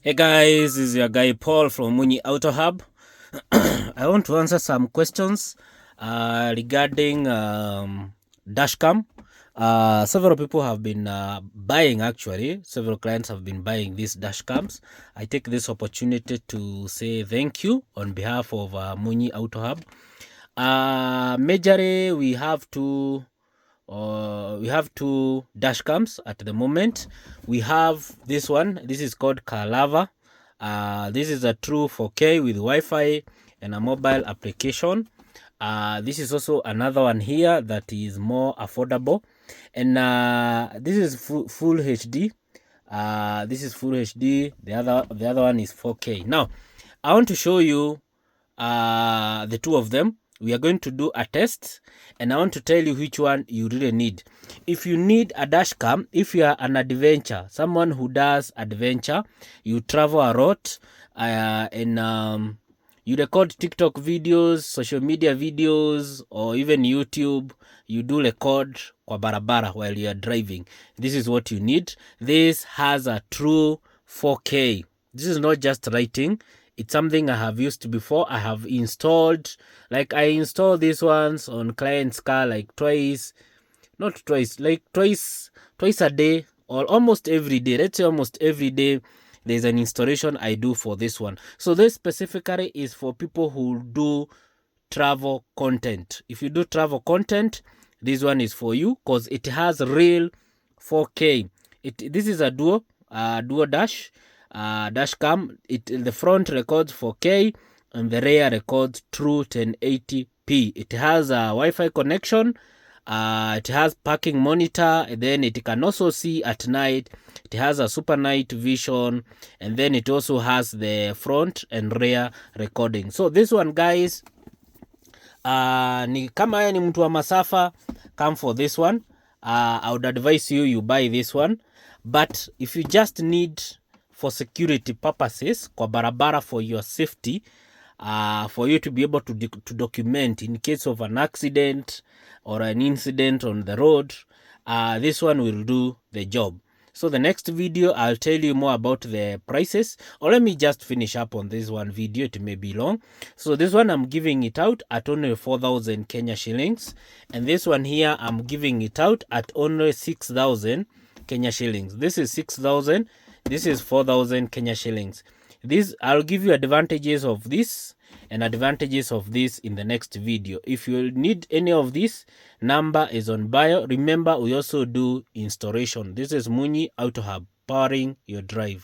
Hey guys, this is your guy Paul from Munyi Auto Hub. I want to answer some questions regarding dashcam. Several people have been buying, actually. Several clients have been buying these dashcams. I take this opportunity to say thank you on behalf of Munyi Auto Hub. Majorly, we have two dashcams at the moment. We have this one. This is called Calava. This is a true 4K with Wi-Fi and a mobile application. This is also another one here that is more affordable, and this is full HD. This is full HD. The other one is 4K. Now, I want to show you the two of them. We are going to do a test, and I want to tell you which one you really need. If you need a dash cam, if you are an adventure, someone who does adventure, you travel a lot, and you record TikTok videos, social media videos, or even YouTube, you do record kwa barabara while you are driving. This is what you need. This has a true 4K. This is not just writing. It's something I have used before. I have installed, like I install these ones on client's car like twice a day, or almost every day. Let's say almost every day there's an installation I do for this one. So this specifically is for people who do travel content. If you do travel content, this one is for you because it has real 4K. This is a duo dash cam. The front records 4K and the rear records true 1080p. It has a Wi-Fi connection. It has parking monitor, and then it can also see at night. It has a super night vision, and then it also has the front and rear recording. So this one, guys, ni kama haya ni mtu wa masafa, come for this one. I would advise you buy this one. But if you just need for security purposes, kwa barabara, for your safety, for you to be able to document in case of an accident or an incident on the road, this one will do the job. So the next video, I'll tell you more about the prices, or let me just finish up on this one video. It may be long. So this one, I'm giving it out at only 4,000 Kenya shillings. And this one here, I'm giving it out at only 6,000 Kenya shillings. This is 6,000. This is 4,000 Kenya shillings. This, I'll give you advantages of this and advantages of this in the next video. If you need any of this, number is on bio. Remember, we also do installation. This is Munyi Auto Hub, powering your drive.